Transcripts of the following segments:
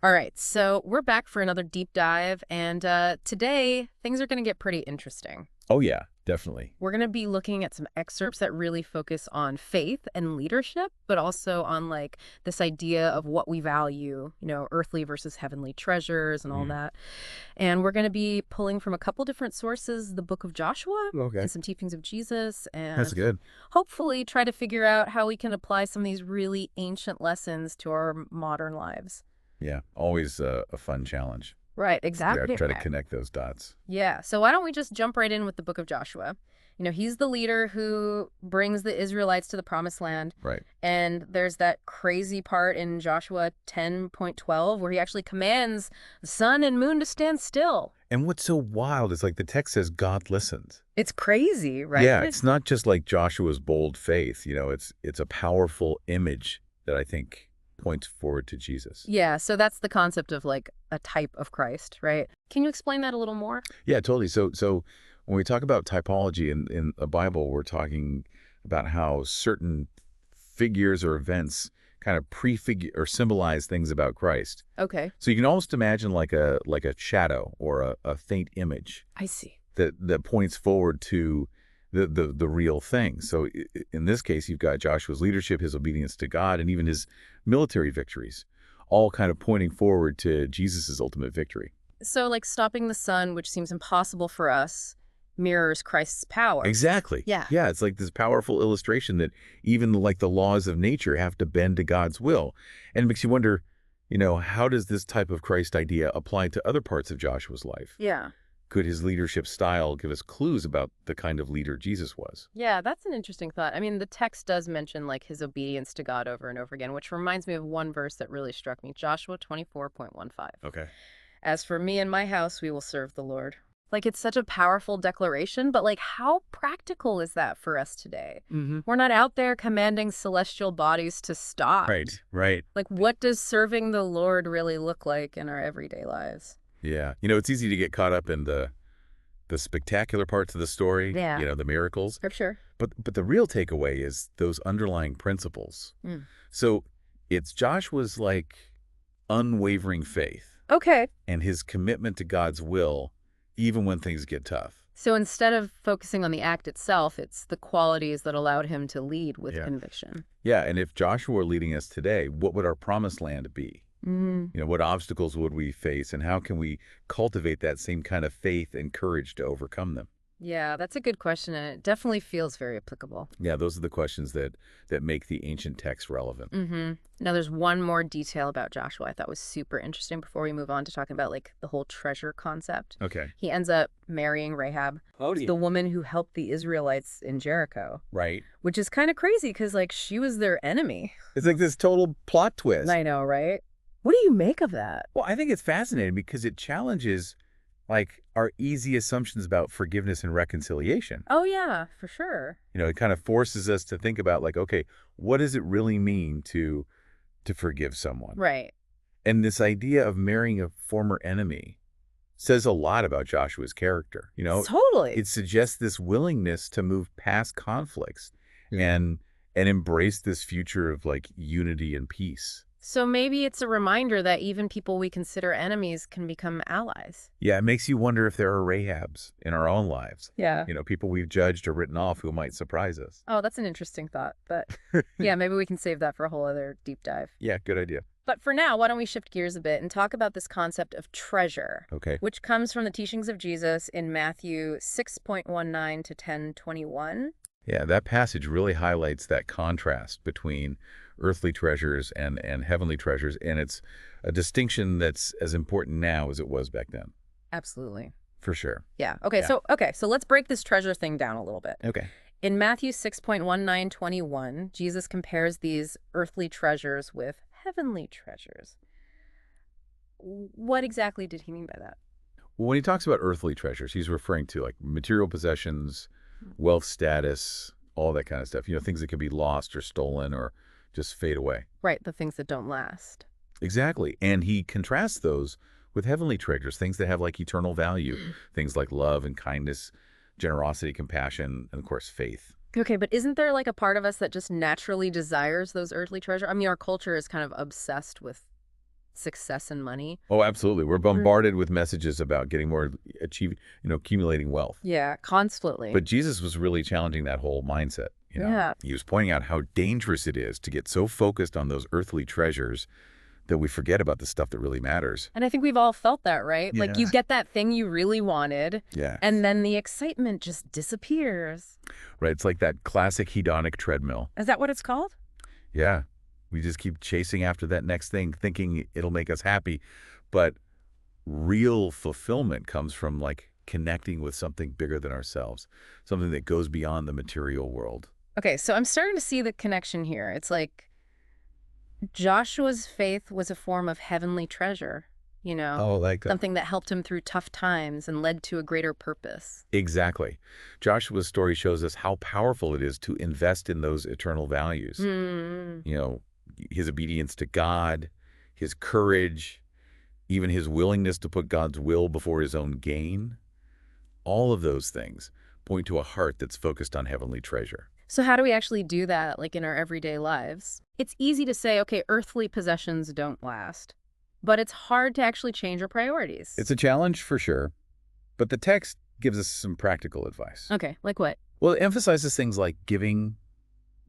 All right, so we're back for another deep dive, and today things are going to get pretty interesting. Oh, yeah, definitely. We're going to be looking at some excerpts that really focus on faith and leadership, but also on like this idea of what we value, earthly versus heavenly treasures and all Mm. that. And we're going to be pulling from a couple different sources, the book of Joshua Okay. and some teachings of Jesus, That's and good. hopefully try to figure out how we can apply some of these really ancient lessons to our modern lives. Yeah, always a fun challenge. Right, Yeah, exactly. try to connect those dots. Yeah, so why don't we just jump right in with the book of Joshua? He's the leader who brings the Israelites to the promised land. Right. And there's that crazy part in Joshua 10:12 where he actually commands the sun and moon to stand still. And what's so wild is like the text says God listened. It's crazy, right? Yeah, it's not just like Joshua's bold faith, it's a powerful image that I think points forward to Jesus. Yeah, so that's the concept of like a type of Christ, right? Can you explain that a little more? Yeah, totally. So when we talk about typology in the Bible, we're talking about how certain figures or events kind of prefigure or symbolize things about Christ. Okay, So you can almost imagine like a shadow or a faint image I see. that points forward to the real thing. So in this case, you've got Joshua's leadership, his obedience to God, and even his military victories, all kind of pointing forward to Jesus's ultimate victory. So like stopping the sun, which seems impossible for us, mirrors Christ's power. Exactly. Yeah. Yeah, it's like this powerful illustration that even like the laws of nature have to bend to God's will. And it makes you wonder, how does this type of Christ idea apply to other parts of Joshua's life? Yeah. Could his leadership style give us clues about the kind of leader Jesus was? Yeah, that's an interesting thought. I mean, the text does mention like his obedience to God over and over again, which reminds me of one verse that really struck me, Joshua 24:15. Okay. As for me and my house, we will serve the Lord. Like it's such a powerful declaration, but like how practical is that for us today? Mm-hmm. We're not out there commanding celestial bodies to stop. Right, right. Like what does serving the Lord really look like in our everyday lives? Yeah. It's easy to get caught up in the spectacular parts of the story, Yeah. the miracles. For sure. But the real takeaway is those underlying principles. Mm. So it's Joshua's like unwavering faith Okay. and his commitment to God's will, even when things get tough. So instead of focusing on the act itself, it's the qualities that allowed him to lead with Yeah. conviction. Yeah, and if Joshua were leading us today, what would our promised land be? Mm. What obstacles would we face, and how can we cultivate that same kind of faith and courage to overcome them? Yeah, that's a good question, and it definitely feels very applicable. Yeah, those are the questions that make the ancient text relevant. Mm-hmm. Now, there's one more detail about Joshua I thought was super interesting before we move on to talking about like the whole treasure concept. Okay. He ends up marrying Rahab, Oh, the woman who helped the Israelites in Jericho, right. which is kind of crazy because like she was their enemy. It's like this total plot twist. I know, right? What do you make of that? Well, I think it's fascinating because it challenges like our easy assumptions about forgiveness and reconciliation. Oh, yeah, for sure. It kind of forces us to think about like, okay, what does it really mean to forgive someone? Right. And this idea of marrying a former enemy says a lot about Joshua's character. Totally. It suggests this willingness to move past conflicts and embrace this future of like unity and peace. So maybe it's a reminder that even people we consider enemies can become allies. Yeah, it makes you wonder if there are Rahabs in our own lives. Yeah. People we've judged or written off who might surprise us. Oh, that's an interesting thought. But yeah, maybe we can save that for a whole other deep dive. Yeah, good idea. But for now, why don't we shift gears a bit and talk about this concept of treasure, Okay. which comes from the teachings of Jesus in Matthew 6:19 to 10:21. Yeah, that passage really highlights that contrast between earthly treasures and heavenly treasures, and it's a distinction that's as important now as it was back then, Absolutely. for sure. Yeah. Okay, Yeah. so let's break this treasure thing down a little bit. Okay. In Matthew 6:19-21, Jesus compares these earthly treasures with heavenly treasures. What exactly did he mean by that? Well, when he talks about earthly treasures, he's referring to like material possessions, wealth status, all that kind of stuff. Things that could be lost or stolen or just fade away. Right, the things that don't last. Exactly. And he contrasts those with heavenly treasures, things that have like eternal value, things like love and kindness, generosity, compassion, and of course, faith. Okay, but isn't there like a part of us that just naturally desires those earthly treasures? I mean, our culture is kind of obsessed with success and money. Oh, absolutely. We're Mm. bombarded with messages about getting more, achieving, accumulating wealth. Yeah, constantly. But Jesus was really challenging that whole mindset. Yeah. He was pointing out how dangerous it is to get so focused on those earthly treasures that we forget about the stuff that really matters. And I think we've all felt that, right? Like Yeah. you get that thing you really wanted, Yeah. and then the excitement just disappears. Right. It's like that classic hedonic treadmill. Is that what it's called? Yeah. We just keep chasing after that next thing, thinking it'll make us happy. But real fulfillment comes from like connecting with something bigger than ourselves, something that goes beyond the material world. Okay, so I'm starting to see the connection here. It's like Joshua's faith was a form of heavenly treasure, you know, Oh, like something that helped him through tough times and led to a greater purpose. exactly. Joshua's story shows us how powerful it is to invest in those eternal values. Hmm. You know, his obedience to God, his courage, even his willingness to put God's will before his own gain. All of those things point to a heart that's focused on heavenly treasure. So how do we actually do that, like in our everyday lives? It's easy to say, okay, earthly possessions don't last, but it's hard to actually change our priorities. It's a challenge for sure, but the text gives us some practical advice. Okay, like what? Well, it emphasizes things like giving,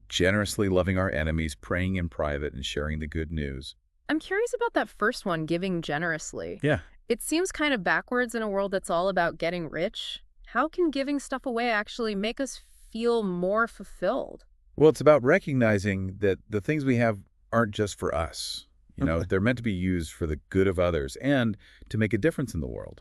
generously loving our enemies, praying in private, and sharing the good news. I'm curious about that first one, giving generously. Yeah. It seems kind of backwards in a world that's all about getting rich. How can giving stuff away actually make us feel more fulfilled? Well, it's about recognizing that the things we have aren't just for us. Okay. They're meant to be used for the good of others and to make a difference in the world.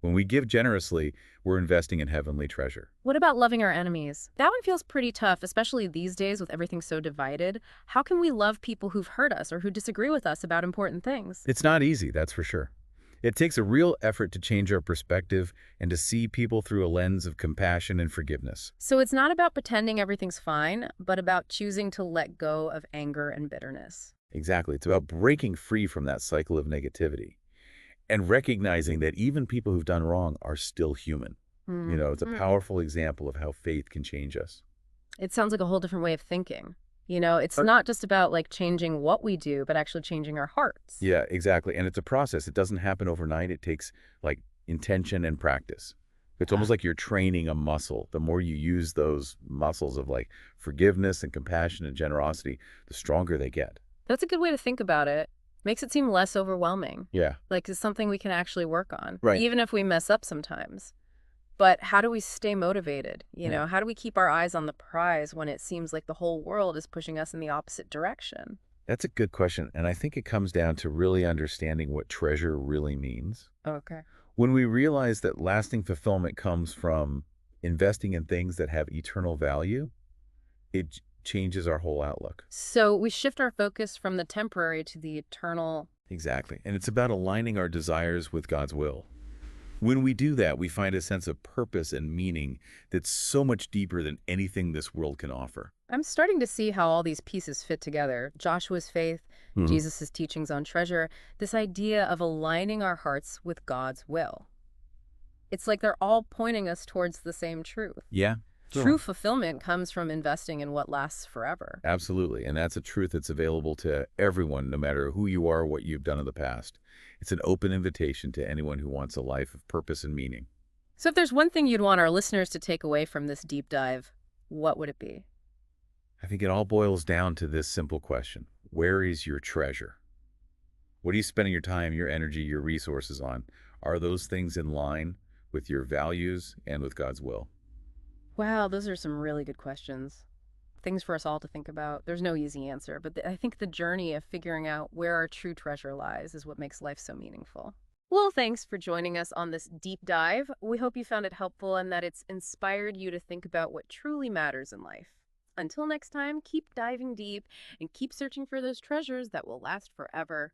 When we give generously, we're investing in heavenly treasure. What about loving our enemies? That one feels pretty tough, especially these days with everything so divided. How can we love people who've hurt us or who disagree with us about important things? It's not easy, that's for sure. It takes a real effort to change our perspective and to see people through a lens of compassion and forgiveness. So it's not about pretending everything's fine, but about choosing to let go of anger and bitterness. Exactly. It's about breaking free from that cycle of negativity and recognizing that even people who've done wrong are still human. It's a Mm. powerful example of how faith can change us. It sounds like a whole different way of thinking. It's not just about like changing what we do, but actually changing our hearts. Yeah, exactly. And it's a process. It doesn't happen overnight. It takes like intention and practice. It's almost Ah, like you're training a muscle. The more you use those muscles of like forgiveness and compassion and generosity, the stronger they get. that's a good way to think about it. Makes it seem less overwhelming. Yeah. Like it's something we can actually work on, Right. even if we mess up sometimes. But how do we stay motivated? Yeah. How do we keep our eyes on the prize when it seems like the whole world is pushing us in the opposite direction? That's a good question. And I think it comes down to really understanding what treasure really means. Okay. When we realize that lasting fulfillment comes from investing in things that have eternal value, it changes our whole outlook. So we shift our focus from the temporary to the eternal. Exactly. And it's about aligning our desires with God's will. When we do that, we find a sense of purpose and meaning that's so much deeper than anything this world can offer. I'm starting to see how all these pieces fit together. Joshua's faith, Mhm. Jesus' teachings on treasure, this idea of aligning our hearts with God's will. It's like they're all pointing us towards the same truth. Yeah, True fulfillment comes from investing in what lasts forever. absolutely. And that's a truth that's available to everyone, no matter who you are, what you've done in the past. It's an open invitation to anyone who wants a life of purpose and meaning. So if there's one thing you'd want our listeners to take away from this deep dive, what would it be? I think it all boils down to this simple question. Where is your treasure? What are you spending your time, your energy, your resources on? Are those things in line with your values and with God's will? Wow, those are some really good questions. Things for us all to think about. There's no easy answer, but I think the journey of figuring out where our true treasure lies is what makes life so meaningful. Well, thanks for joining us on this deep dive. We hope you found it helpful and that it's inspired you to think about what truly matters in life. Until next time, keep diving deep and keep searching for those treasures that will last forever.